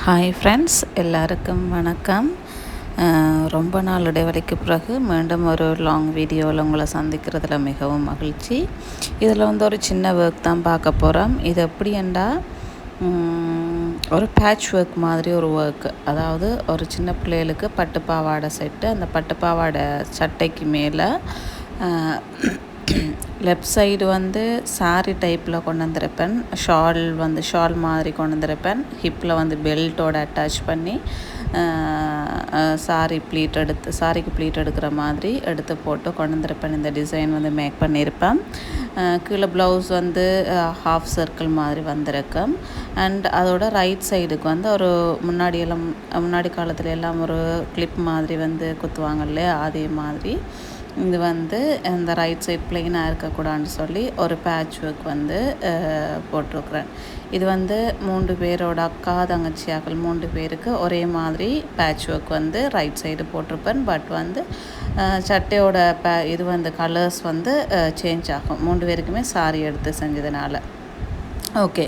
Hi friends, எல்லாருக்கும் வணக்கம். ரொம்ப நாள் இடைவெளிக்கு பிறகு மீண்டும் ஒரு லாங் வீடியோவில் உங்களை சந்திக்கிறதுல மிகவும் மகிழ்ச்சி. இதில் ஒரு சின்ன ஒர்க் தான் பார்க்க போகிறோம். இது எப்படின்னா ஒரு பேட்ச் ஒர்க் மாதிரி ஒரு ஒர்க்கு. அதாவது ஒரு சின்ன பிள்ளைகளுக்கு பட்டு பாவாடை செட்டு, அந்த பட்டு பாவாடை சட்டைக்கு மேலே லெஃப்ட் சைடு சாரி டைப்பில் கொண்டு வந்திருப்பேன். ஷால் மாதிரி கொண்டு வந்திருப்பேன். ஹிப்பில் பெல்ட்டோட அட்டாச் பண்ணி சாரிக்கு ப்ளீட் எடுக்கிற மாதிரி எடுத்து போட்டு கொண்டு வந்திருப்பேன். இந்த டிசைன் மேக் பண்ணியிருப்பேன். கீழே ப்ளவுஸ் ஹாஃப் சர்க்கிள் மாதிரி வந்திருக்கும். அண்ட் அதோட ரைட் சைடுக்கு ஒரு முன்னாடி காலத்துல எல்லாம் ஒரு கிளிப் மாதிரி குத்துவாங்க இல்லையா, அதே மாதிரி இது இந்த ரைட் சைட் பிளெயினாக இருக்கக்கூடாதுன்னு சொல்லி ஒரு பேட்ச் ஒர்க் போட்டிருக்கிறேன். இது 3 பேரோட அக்கா தங்கச்சியாக்கள் 3 பேருக்கு ஒரே மாதிரி பேட்ச் ஒர்க் ரைட் சைடு போட்டிருப்பேன். பட் சட்டையோட இது கலர்ஸ் சேஞ்ச் ஆகும் 3 பேருக்குமே சாரி எடுத்து செஞ்சதுனால. ஓகே,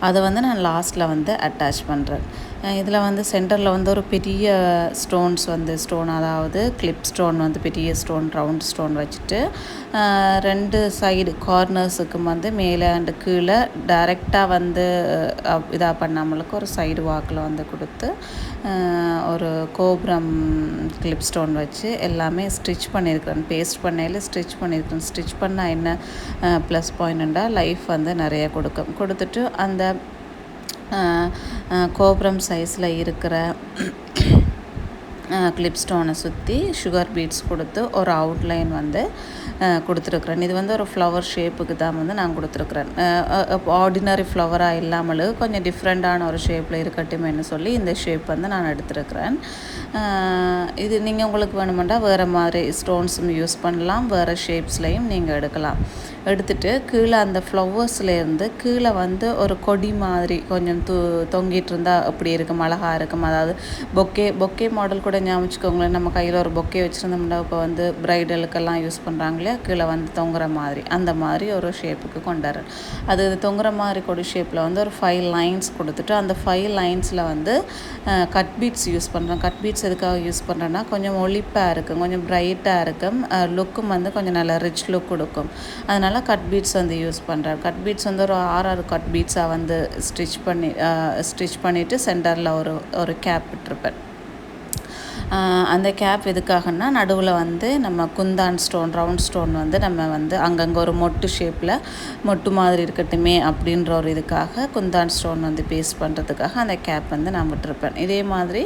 அதை நான் லாஸ்ட்டில் அட்டாச் பண்ணுறேன். இதில் சென்டரில் ஒரு பெரிய ஸ்டோன், அதாவது கிளிப் ஸ்டோன் பெரிய ஸ்டோன், ரவுண்ட் ஸ்டோன் வச்சுட்டு 2 சைடு கார்னர்ஸுக்கு மேலே அண்டு கீழே டைரெக்டாக இதாக பண்ணாமலுக்கு ஒரு சைடு வாக்கில் கொடுத்து ஒரு கோபுரம் கிளிப் ஸ்டோன் வச்சு எல்லாமே ஸ்டிச் பண்ணியிருக்கிறேன். பேஸ்ட் பண்ணையில் ஸ்டிச் பண்ணியிருக்கிறேன். ஸ்டிச் பண்ணால் என்ன ப்ளஸ் பாயிண்ட்டுண்டா லைஃப் நிறைய கொடுத்துட்டு அந்த கோபுரம் சைஸில் இருக்கிற கிளிப் ஸ்டோனை சுற்றி சுகர் பீட்ஸ் கொடுத்து ஒரு அவுட்லைன் கொடுத்துருக்குறேன். இது ஒரு ஃப்ளவர் ஷேப்புக்கு தான் நான் கொடுத்துருக்குறேன். ஆர்டினரி ஃப்ளவராக இல்லாமல் கொஞ்சம் டிஃப்ரெண்ட்டான ஒரு ஷேப்பில் இருக்கட்டுமேன்னு சொல்லி இந்த ஷேப் நான் எடுத்துருக்குறேன். இது நீங்கள் உங்களுக்கு வேணுமெண்டா வேறு மாதிரி ஸ்டோன்ஸும் யூஸ் பண்ணலாம், வேறு ஷேப்ஸ்லையும் நீங்கள் எடுக்கலாம். எடுத்துட்டு கீழே அந்த ஃப்ளவர்ஸ்லேருந்து கீழே ஒரு கொடி மாதிரி கொஞ்சம் தொங்கிட்டு இருந்தால் அப்படி இருக்கும், அழகாக இருக்கும். அதாவது பொக்கே மாடல் கூட ஞாபகிச்சுக்கோங்களேன். நம்ம கையில் ஒரு பொக்கே வச்சுருந்தோம்னா இப்போ ப்ரைடலுக்கெல்லாம் யூஸ் பண்ணுறாங்களே, கீழே தொங்குற மாதிரி அந்த மாதிரி ஒரு ஷேப்புக்கு கொண்டாடுறேன். அது தொங்குற மாதிரி கொடி ஷேப்பில் ஒரு 5 லைன்ஸ் கொடுத்துட்டு அந்த 5 லைன்ஸில் கட் பீட்ஸ் யூஸ் பண்ணுறேன். கட் பீட்ஸ் எதுக்காக யூஸ் பண்ணுறேன்னா கொஞ்சம் ஒளிப்பாக இருக்கும், கொஞ்சம் ப்ரைட்டாக இருக்கும், லுக்கும் கொஞ்சம் நல்ல ரிச் லுக் கொடுக்கும். அதனால் கட் பீட்ஸ் யூஸ் பண்ணுறேன். கட் பீட்ஸ் ஒரு 6 கட் பீட்ஸாக ஸ்டிச் பண்ணிவிட்டு சென்டரில் ஒரு கேப் விட்டுருப்பேன். அந்த கேப் எதுக்காகன்னா நடுவில் நம்ம குந்தான் ஸ்டோன், ரவுண்ட் ஸ்டோன் நம்ம அங்கங்கே ஒரு மொட்டு ஷேப்பில் மொட்டு மாதிரி இருக்கட்டுமே அப்படின்ற ஒரு இதுக்காக குந்தான் ஸ்டோன் பேஸ்ட் பண்ணுறதுக்காக அந்த கேப் நான் விட்டுருப்பேன். இதே மாதிரி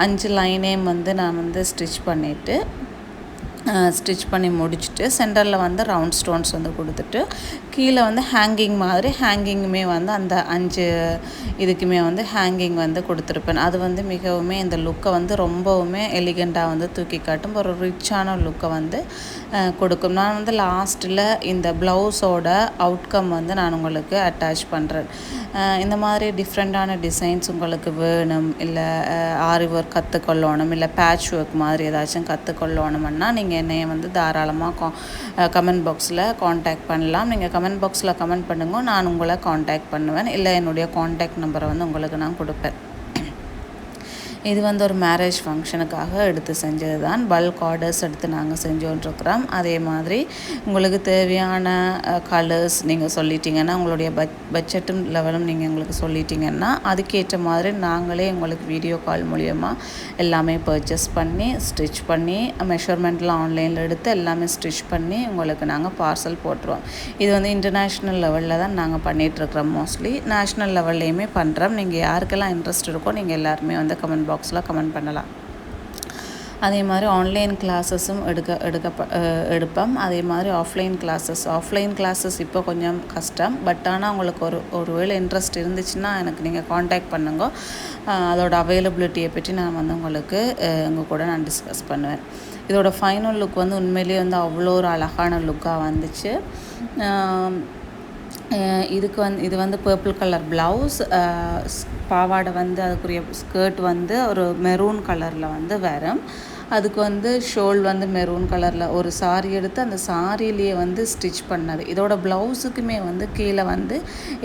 5 லைனையும் நான் ஸ்டிச் பண்ணிவிட்டு ஸ்டிச் பண்ணி முடிச்சுட்டு சென்டரில் ரவுண்ட் ஸ்டோன்ஸ் கொடுத்துட்டு கீழே ஹேங்கிங் மாதிரி ஹேங்கிங்குமே அந்த 5 இதுக்குமே ஹேங்கிங் கொடுத்துருப்பேன். அது மிகவுமே இந்த லுக்கை ரொம்பவுமே எலிகண்ட்டாக தூக்கி காட்டும், ஒரு ரிச்சான லுக்கை கொடுக்கும். நான் லாஸ்ட்டில் இந்த ப்ளவுஸோட அவுட்கம் நான் உங்களுக்கு அட்டாச் பண்ணுறேன். இந்த மாதிரி டிஃப்ரெண்ட்டான டிசைன்ஸ் உங்களுக்கு வேணும், இல்லை ஆரி ஒர்க் கற்றுக்கொள்ளணும், இல்லை பேட்ச் ஒர்க் மாதிரி ஏதாச்சும் கற்றுக்கொள்ளணும்னா நீங்கள் என்னையை தாராளமாக கமெண்ட் பாக்ஸில் காண்டாக்ட் பண்ணலாம். நீங்கள் கமெண்ட் பாக்ஸில் கமெண்ட் பண்ணுங்க, நான் உங்களை காண்டாக்ட் பண்ணுவேன், இல்லை என்னுடைய காண்டாக்ட் நம்பரை உங்களுக்கு நான் கொடுப்பேன். இது ஒரு மேரேஜ் ஃபங்க்ஷனுக்காக எடுத்து செஞ்சது தான். பல்க் ஆர்டர்ஸ் எடுத்து நாங்கள் செஞ்சோன்ட்ருக்குறோம். அதே மாதிரி உங்களுக்கு தேவையான கலர்ஸ் நீங்கள் சொல்லிட்டீங்கன்னா, உங்களுடைய பட்ஜெட்டும் லெவலும் நீங்கள் எங்களுக்கு சொல்லிட்டீங்கன்னா அதுக்கேற்ற மாதிரி நாங்களே உங்களுக்கு வீடியோ கால் மூலிமா எல்லாமே பர்ச்சேஸ் பண்ணி ஸ்டிச் பண்ணி மெஷர்மெண்ட்லாம் ஆன்லைனில் எடுத்து எல்லாமே ஸ்டிச் பண்ணி உங்களுக்கு நாங்கள் பார்சல் போட்டுருவோம். இது இன்டர்நேஷ்னல் லெவலில் தான் நாங்கள் பண்ணிகிட்ருக்குறோம். மோஸ்ட்லி நேஷ்னல் லெவல்லையுமே பண்ணுறோம். நீங்கள் யாருக்கெல்லாம் இன்ட்ரெஸ்ட் இருக்கோ நீங்கள் எல்லாருமே கமெண்ட் பாக்ஸில் கமெண்ட் பண்ணலாம். அதே மாதிரி ஆன்லைன் கிளாஸஸும் எடுப்போம். அதே மாதிரி ஆஃப்லைன் கிளாஸஸ் இப்போ கொஞ்சம் கஷ்டம். பட் ஆனால் உங்களுக்கு ஒரு வேளை இன்ட்ரெஸ்ட் இருந்துச்சுன்னா எனக்கு நீங்கள் காண்டாக்ட் பண்ணுங்க. அதோட அவைலபிலிட்டியை பற்றி நான் உங்களுக்கு உங்கள் கூட நான் டிஸ்கஸ் பண்ணுவேன். இதோட ஃபைனல் லுக் உண்மையிலேயே அவ்வளோ ஒரு அழகான லுக்காக வந்துச்சு. இதுக்கு இது பர்பிள் கலர் ப்ளவுஸ், பாவாடை அதுக்குரிய ஸ்கர்ட் ஒரு மெரூன் கலரில் வரும். அதுக்கு வந்து ஷோல் வந்து மெரூன் கலரில் ஒரு சாரி எடுத்து அந்த சாரிலேயே வந்து ஸ்டிச் பண்ணது. இதோட ப்ளவுஸுக்குமே வந்து கீழே வந்து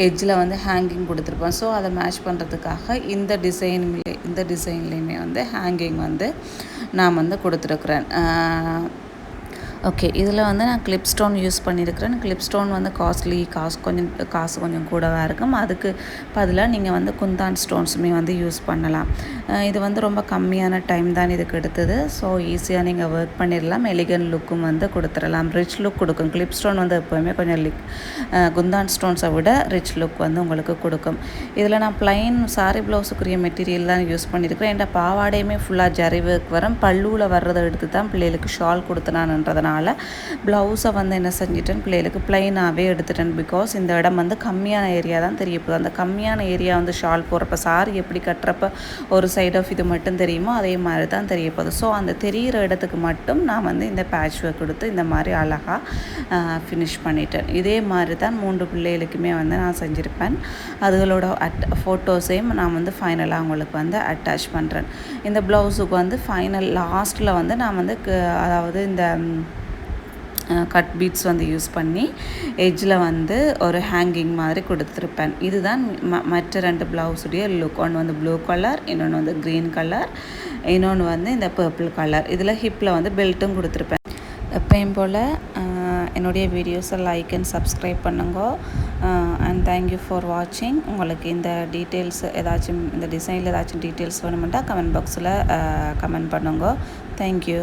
எட்ஜில் வந்து ஹேங்கிங் கொடுத்துருப்பேன். ஸோ அதை மேட்ச் பண்ணுறதுக்காக இந்த டிசைன்லேயுமே வந்து ஹேங்கிங் வந்து நான் வந்து கொடுத்துருக்குறேன். ஓகே, இதில் வந்து நான் கிளிப் ஸ்டோன் யூஸ் பண்ணியிருக்கிறேன். கிளிப் ஸ்டோன் வந்து காசு கொஞ்சம் கூடவாக இருக்கும். அதுக்கு பதிலாக நீங்கள் வந்து குந்தான் ஸ்டோன்ஸுமே வந்து யூஸ் பண்ணலாம். இது வந்து ரொம்ப கம்மியான டைம் தான் இதுக்கு எடுத்தது. ஸோ ஈஸியாக நீங்கள் ஒர்க் பண்ணிடலாம். எலிகன் லுக்கும் வந்து கொடுத்துடலாம். ரிச் லுக் கொடுக்கும். கிளிப் ஸ்டோன் வந்து எப்போவுமே கொஞ்சம் குந்தான் ஸ்டோன்ஸை விட ரிச் லுக் வந்து உங்களுக்கு கொடுக்கும். இதில் நான் ப்ளைன் சாரி ப்ளவுஸுக்குரிய மெட்டீரியல் தான் யூஸ் பண்ணியிருக்கிறேன். என் பாவாடையுமே ஃபுல்லாக ஜரி ஒர்க் வரும். பல்லுவில் வர்றதை எடுத்து தான் பிள்ளைகளுக்கு ஷால் கொடுத்தனான்றதுனால ப்ளவுஸை வந்து என்ன செஞ்சிட்டேன், பிள்ளைகளுக்கு ப்ளைனாகவே எடுத்துட்டேன். பிகாஸ் இந்த இடம் வந்து கம்மியான ஏரியா தான் தெரிய போகுது. அந்த கம்மியான ஏரியா வந்து ஷால் போடுறப்ப சாரி எப்படி கட்டுறப்ப ஒரு சைட் ஆஃப் இது மட்டும் தெரியுமோ அதே மாதிரி தான் தெரிய போகுது. ஸோ அந்த தெரிகிற இடத்துக்கு மட்டும் நான் வந்து இந்த பேட்ச் ஒர்க் கொடுத்து இந்த மாதிரி அழகாக ஃபினிஷ் பண்ணிட்டேன். இதே மாதிரி தான் 3 பிள்ளைகளுக்குமே வந்து நான் செஞ்சுருப்பேன். அதுகளோட ஃபோட்டோஸையும் நான் வந்து ஃபைனலாக உங்களுக்கு வந்து அட்டாச் பண்ணுறேன். இந்த ப்ளவுஸுக்கு வந்து ஃபைனல் லாஸ்ட்டில் வந்து நான் வந்து அதாவது இந்த கட் பீட்ஸ் வந்து யூஸ் பண்ணி எட்ஜில் வந்து ஒரு ஹேங்கிங் மாதிரி கொடுத்துருப்பேன். இதுதான் மற்ற 2 ப்ளவுஸுடைய லுக். ஒன்று வந்து ப்ளூ கலர், இன்னொன்று வந்து க்ரீன் கலர், இன்னொன்று வந்து இந்த பர்பிள் கலர். இதில் ஹிப்பில் வந்து பெல்ட்டும் கொடுத்துருப்பேன். எப்பயும் போல் என்னுடைய வீடியோஸை லைக் அண்ட் சப்ஸ்கிரைப் பண்ணுங்க. அண்ட் தேங்க்யூ ஃபார் வாட்சிங். உங்களுக்கு இந்த டீட்டெயில்ஸ் ஏதாச்சும் இந்த டிசைனில் ஏதாச்சும் டீட்டெயில்ஸ் வேணுமெண்டா கமெண்ட் பாக்ஸில் கமெண்ட் பண்ணுங்க. தேங்க்யூ.